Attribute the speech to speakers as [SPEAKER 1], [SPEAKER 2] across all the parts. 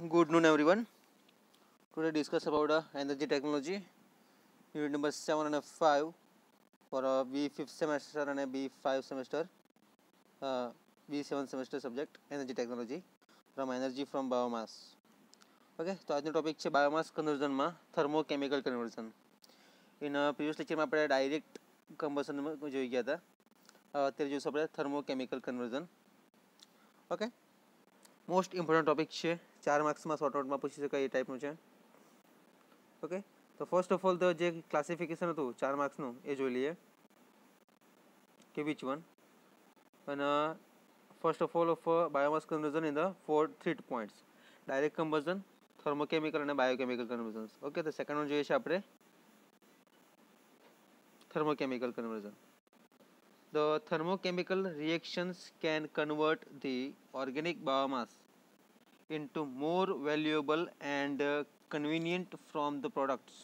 [SPEAKER 1] good noon everyone. Today discuss about energy technology, unit number 7 and 5 for a B5th semester and a B5 semester, B7 semester subject energy technology from energy from biomass. Okay, તો આજનો topic છે biomass કન્વર્ઝનમાં થર્મોકેમિકલ conversion. In previous લેક્ચરમાં આપણે direct combustion જોઈ ગયા હતા. અત્યારે જોઈશું આપણે thermochemical conversion. Okay, most important topic છે, 4 માર્ક્સમાં શોર્ટ આઉટમાં પૂછી શકાય એ ટાઈપનું છે. ઓકે, તો ફર્સ્ટ ઓફ ઓલ તો જે ક્લાસિફિકેશન હતું 4 માર્ક્સનું એ જોઈ લઈએ કે વિચ વન. અને first of all of biomass conversion in the 3 points: direct combustion, thermochemical અને બાયોકેમિકલ કન્વર્ઝન્સ. ઓકે, તો સેકન્ડ વન જોઈએ છે આપણે thermochemical conversion. The thermochemical reactions can convert the organic biomass into more valuable and convenient from the products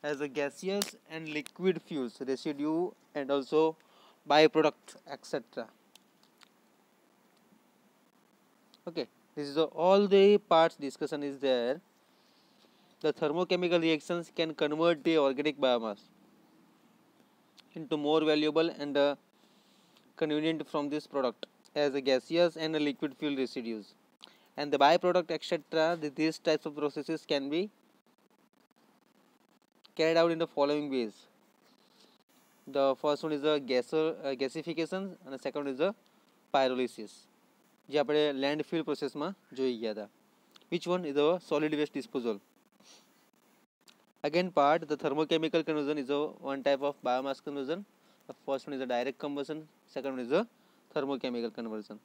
[SPEAKER 1] as a gaseous and liquid fuels, residue and also byproducts, etc. Okay, this is all the parts discussion is there. The thermochemical reactions can convert the organic biomass into more valuable and convenient from this product as a gaseous and a liquid fuel residues, and the byproduct, etc. These types of processes can be carried out in the following ways. The first one is a gasification and the second one is a pyrolysis, જે આપણે landfill processમાં જોઈ ગયા હતા. Which one is a solid waste disposal? Again part, the thermochemical conversion is a one type of biomass conversion. The first one is a direct combustion, second one is a thermochemical conversion.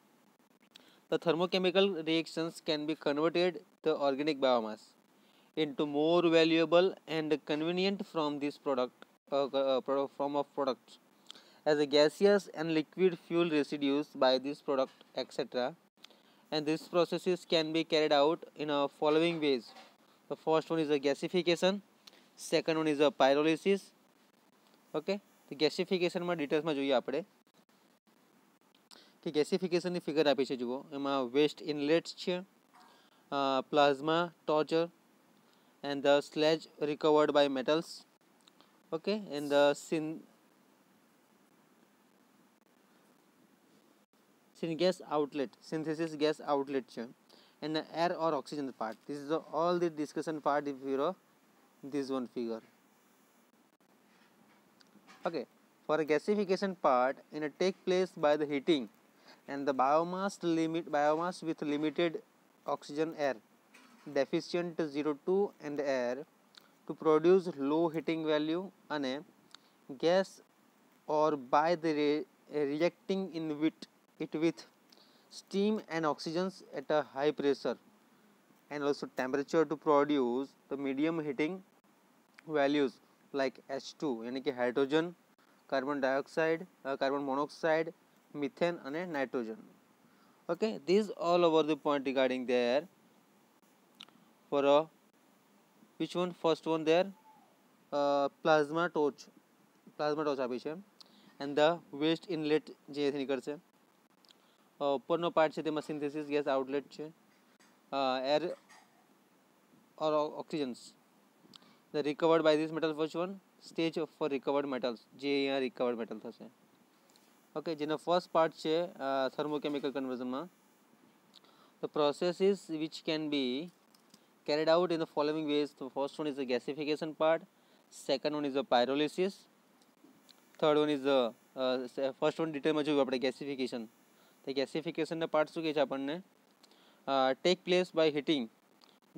[SPEAKER 1] The thermochemical reactions can be converted the organic biomass into more valuable and convenient from this form of products as a gaseous and liquid fuel residues by this product, etc. And these processes can be carried out in a following ways. The first one is a gasification, second one is a pyrolysis. Okay, the gasification માં ડિટેલ્સમાં જોઈએ આપણે કે ગેસિફિકેશનની figure આપી છે. જુઓ, એમાં waste ઇનલેટ્સ છે, plasma torture and the sludge recovered by metals. Okay, and the synthesis gas outlet છે, and the air or oxygen part. This is all the discussion part if you know this one figure. Okay, for a gasification part, in a take place by the heating and the biomass with limited oxygen air, deficient 0.2 and air, to produce low heating value and gas, or by the reacting in it with steam and oxygens at a high pressure and also temperature to produce the medium heating values like H2 यानी कि hydrogen, carbon dioxide, carbon monoxide, methane and nitrogen. Okay, these all over the point regarding there. For which one? First one there, plasma torch આપી છે, and the waste inlet જે નીકળશે. ઉપરનો part છે તેમાં synthesis gas outlet છે, air or oxygens. The recovered by this metal, first one stage for recovered metals, જે અહીંયા recovered metal થશે. ઓકે, જેનો ફર્સ્ટ પાર્ટ છે thermochemical conversionમાં. The processes which can be carried out in the following ways. The first one is the gasification part, second one is the pyrolysis, third one is the first one ડિટેલમાં જોયું આપણે gasification. The gasification ના part શું કહે છે આપણને? Take place by heating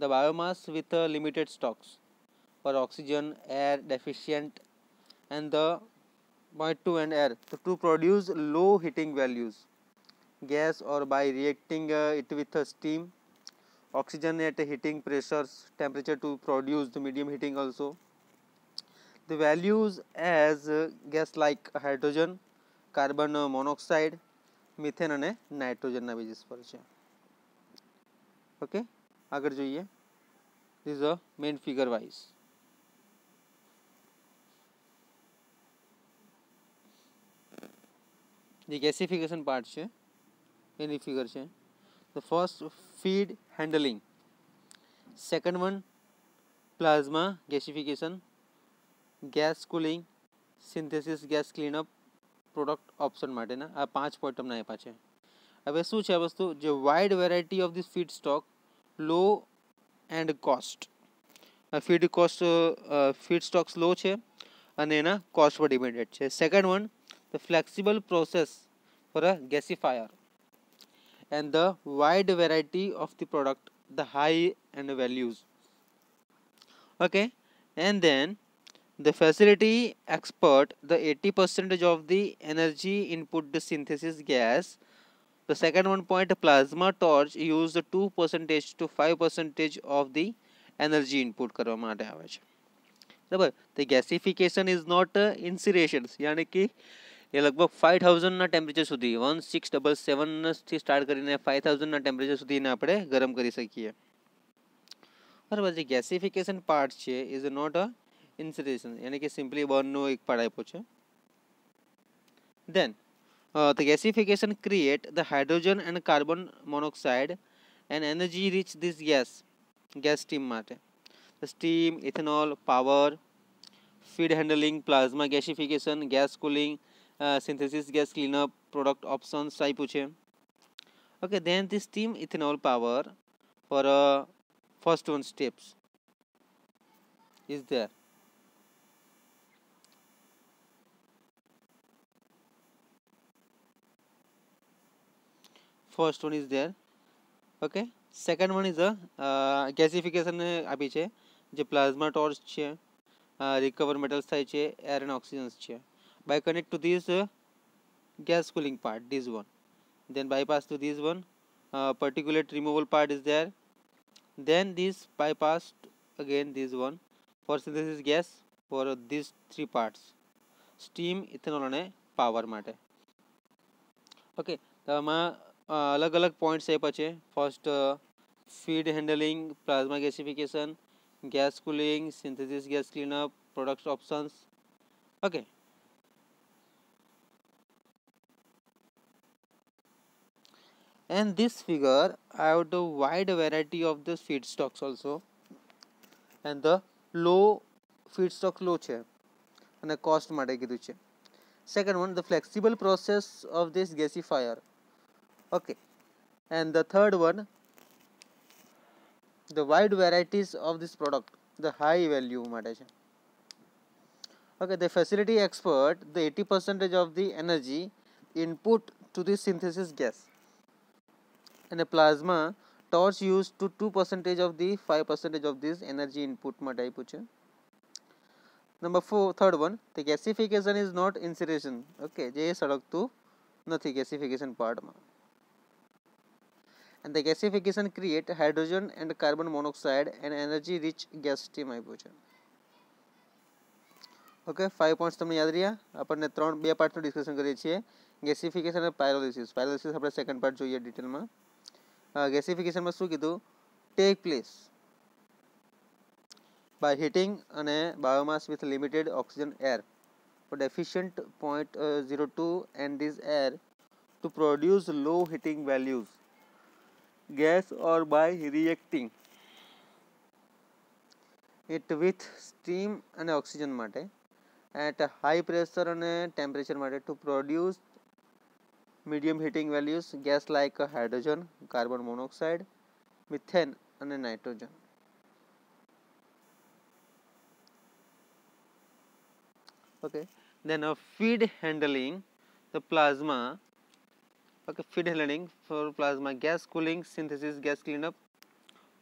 [SPEAKER 1] the biomass with limited stocks for oxygen, air deficient and the 0.2 and air to produce low heating values, gas, or by reacting it with steam, oxygen at heating pressures, temperature to produce the medium heating also. The values as gas like hydrogen, carbon monoxide, methane and nitrogen ના basis પર છે. Okay, આગળ જોઈએ. This is a main figure wise. The gasification part છે એની figure છે. The first, feed handling. Second one, plasma gasification, gas cooling, synthesis gas cleanup, product option માટેના આ 5 point તમને આપ્યા છે. હવે શું છે આ વસ્તુ, જે wide variety of the feedstock, low and cost. Feedstocks low છે અને એના કોસ્ટ પર ડિપેન્ડેડ છે. Second one, the flexible process for a gasifier and the wide variety of the product, the high and values. Okay, and then the facility expert, the 80% of the energy input the synthesis gas. The second one point, plasma torch use the 2% to 5% of the energy input કરવા માટે આવે છે. બરાબર. the gasification is not incineration, यानी कि એ લગભગ 5000 ના temperature સુધી 1677 થી સ્ટાર્ટ કરીને 5000 ના ટેમ્પરેચર સુધી એને આપણે ગરમ કરી શકીએ. બરાબર. જે ગેસિફિકેશન પાર્ટ છે ઇઝ નોટ અ ઇન્સિનેરેશન, यानी कि સિમ્પલી બર્નનો એક પાર્ટ આપ્યો છે. Then the gasification create the hydrogen and carbon monoxide and energy reach this gas steam માટે. The steam, ethanol, power, feed handling, plasma gasification, gas cooling, synthesis gas cleanup, product options આપ્યું છે. Okay, then the steam ethanol power for first one steps is there. First one is there. Okay, second one is gasification આપી છે, જે plasma torch છે, recover metals થાય છે, air and ઓક્સિજન્સ છે. by connect to this gas cooling part, this one, then bypass to this one, particulate removal part is there, then this bypass again this one for synthesis gas for these three parts, steam, ethanol અને power માટે. Okay, તો આમાં અલગ અલગ points આપ્યા છે. First, feed handling, plasma gasification, gas cooling, synthesis gas cleanup, product options. Okay, and this figure I have the wide variety of the feedstocks also, and the low feedstock low છે અને cost માટે કીધું છે. Second one, the flexible process of this gasifier. Okay, and the third one, the wide varieties of this product, the high value માટે છે. Okay, the facility expert, the 80% of the energy input to this synthesis gas, and a plasma torch used to 2% of the 5% of this energy input માટે આપ્યું છે. Number 4, third one, the gasification is not incineration. Okay, જે સળગતું નથી gasification part માં. And the gasification create hydrogen and carbon monoxide and energy rich gas steam આપ્યું છે. Okay, 5 points તમને યાદ રહ્યા. આપણને 2 પાર્ટનું ડિસ્કશન કરીએ છીએ, ગેસિફિકેશન અને પાયરોલિસિસ. પાયરોલિસિસ આપણે સેકન્ડ પાર્ટ જોઈએ ડિટેલમાં. ગેસિફિકેશનમાં શું કીધું, ટેક પ્લેસ by heating અને biomass with limited oxygen air for deficient 0.02 and this air to produce low heating values gas or by reacting it with steam and oxygen માટે at a high pressure and temperature માટે to produce medium heating values gas like hydrogen, carbon monoxide, methane and nitrogen. Okay, then feed handling, the plasma. Okay, feed handling for plasma, gas cooling, synthesis gas cleanup,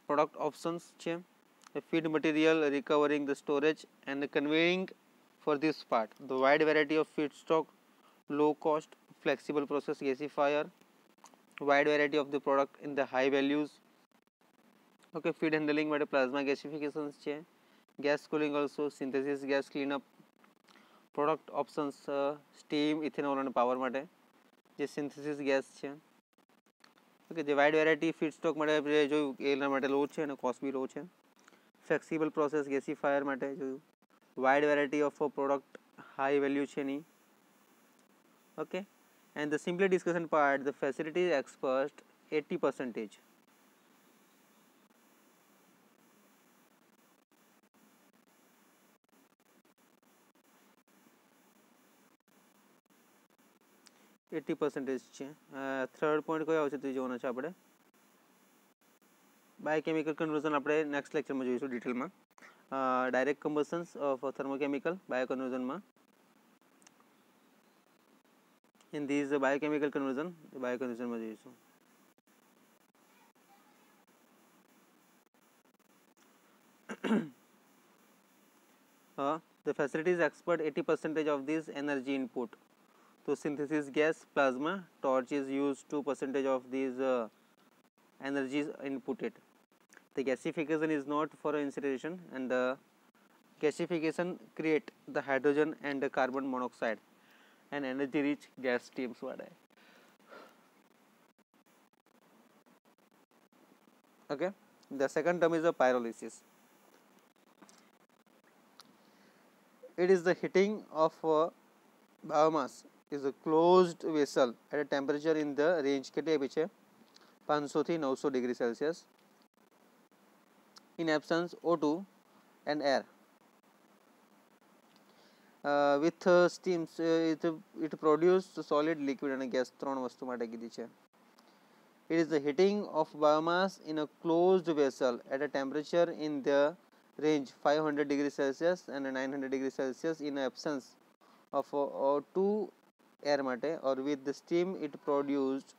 [SPEAKER 1] product options છે. The feed material, recovering the storage and conveying for this part, the wide variety of feedstock, low cost, flexible process gasifier, wide variety of the product in the high values. Okay, feed handling માટે plasma gasifications છે, gas cooling also, synthesis gas cleanup, product options steam, ethanol and power માટે, જે synthesis gas છે. Okay, જે wide variety feedstock માટે આપણે જોયું એના માટે લો છે અને કોસ્ટ બી લો છે. ફ્લેક્સિબલ પ્રોસેસ ગેસિફાયર માટે જોયું, wide variety of product high value છે નહીં. Okay, and the simply discussion part, the facility expert 80%. 80% છે. થર્ડ પોઈન્ટ કયો આવશે તે જોવાનો છે આપણે. બાયોકેમિકલ કન્વર્ઝન આપણે નેક્સ્ટ લેક્ચરમાં જોઈશું ડિટેલમાં. ડાયરેક્ટ કમ્બશન્સ ઓફ થર્મોકેમિકલ બાયોકન્વર્ઝનમાં. ઇન ધીઝ બાયોકેમિકલ કન્વર્ઝન બાયોકન્વર્ઝનમાં જોઈશું. The facilities export 80% of this energy input to synthesis gas plasma. Torch is used 2% of these energies inputted. The gasification is not for incineration, and the gasification create the hydrogen and the carbon monoxide and energy rich gas streams. Okay, the second term is the pyrolysis. It is the heating of biomass is a closed vessel at a temperature in the range કેટલી આપી છે 500 થી 900 degree Celsius in absence O2 and air. With steams it produces solid, liquid and gas. ત્રણ વસ્તુ માટે કીધી છે. It is the heating of biomass in a closed vessel at a temperature in the range 500 degrees Celsius and 900 degrees Celsius in absence of O2 air માટે, or with the steam it produced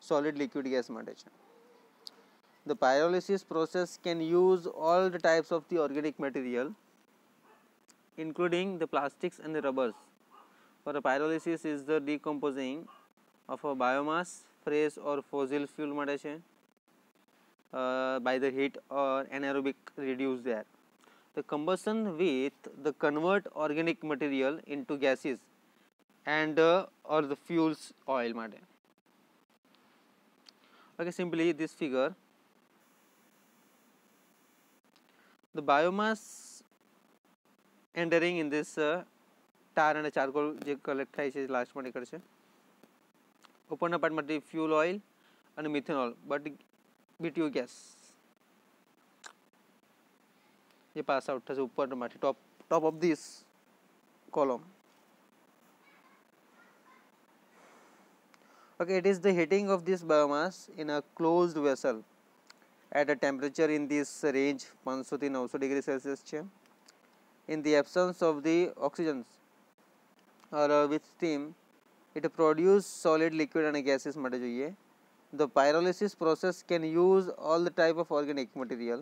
[SPEAKER 1] solid, liquid gas માટે છે. The pyrolysis process can use all the types of the organic material including the plastics and the rubbers. For a pyrolysis is the decomposing of a biomass, fresh or fossil fuel માટે છે, by the heat or anaerobic reduce the air. The combustion with the convert organic material into gases and or the fuels oil માટે. Okay, simply this figure, the biomass entering in this tar and charcoal જે collect થાય છે લાસ્ટમાં નીકળશે. ઉપરના પાર્ટમાંથી fuel oil અને methanol but BTU gas જે પાસ આઉટ થશે ઉપરમાંથી top of this column. Okay, it is the heating of this biomass in a closed vessel at a temperature in this range 500 થી 900 degree Celsius છે. In the absence of the oxygens or with steam it produce solid, liquid and gases માટે જોઈએ. The pyrolysis process can use all the type of organic material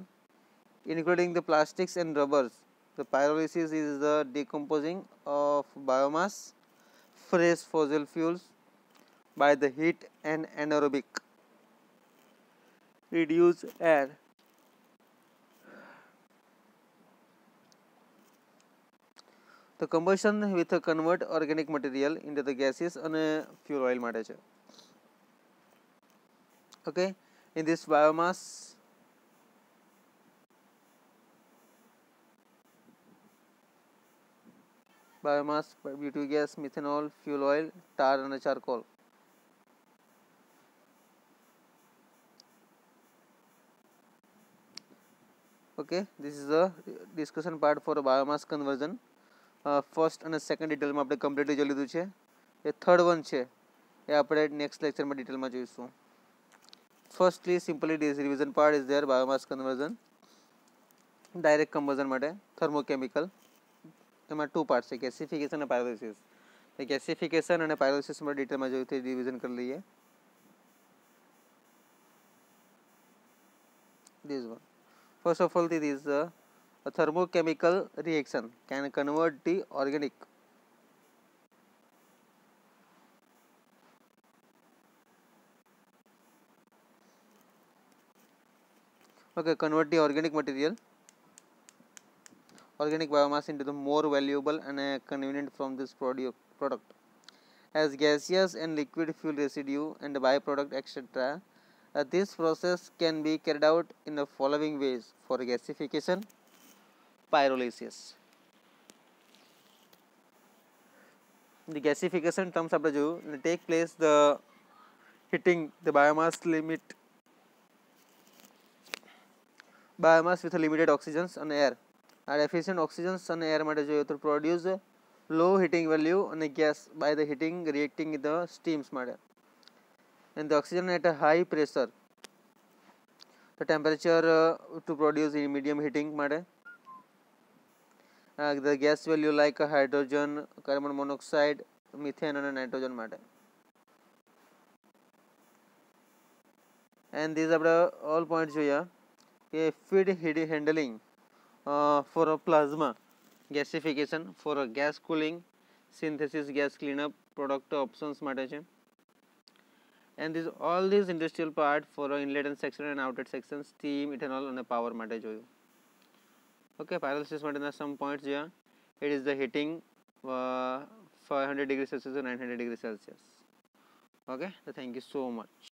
[SPEAKER 1] including the plastics and rubbers. The pyrolysis is the decomposing of biomass, fresh fossil fuels by the heat and anaerobic reduce air. The combustion with a convert organic material into the gases and fuel oil માટે છે. Okay, in this biomass BTU gas, methanol, fuel oil, tar and charcoal. Okay, this is the discussion part for biomass conversion. First અને second ડિટેલમાં આપણે completely જોઈ લીધું છે. એ third one છે એ આપણે નેક્સ્ટ લેક્ચરમાં ડિટેલમાં જોઈશું. Firstly simply revision part is there biomass conversion, direct conversion માટે થર્મોકેમિકલ. એમાં ટુ પાર્ટ છે, ગેસિફિકેશન અને પાયરોલિસિસ. ગેસિફિકેશન અને પાયરોલિસિસ માટે ડિટેલમાં જોયું તે રિવિઝન કરી લઈએ. This one. First of all, this is a thermochemical reaction can convert the organic convert the organic material, organic biomass into the more valuable and convenient from this product as gaseous and liquid fuel residue and byproduct etc. This process can be carried out in the following ways for gasification, pyrolysis. The gasification terms આપણે જોયું, take place the heating the biomass with limited oxygens and air. Our efficient oxygens and air માટે જોઈએ તો produce low heating value on a gas by the heating reacting with the steams made, and the oxygen at a high pressure the temperature to produce in medium heating made, the gas value like hydrogen, carbon monoxide, methane and nitrogen made. And these are the all points here. A feed handling for a plasma gasification, for a gas cooling, synthesis, gas cleanup, product options માટે છે. And this all these industrial part for inlet and section and outlet section, steam, ethanol and power માટે જોયું. Okay, pyrolysis માટેના some points here. It is the heating 500 degrees Celsius to 900 degrees Celsius. Okay, so thank you so much.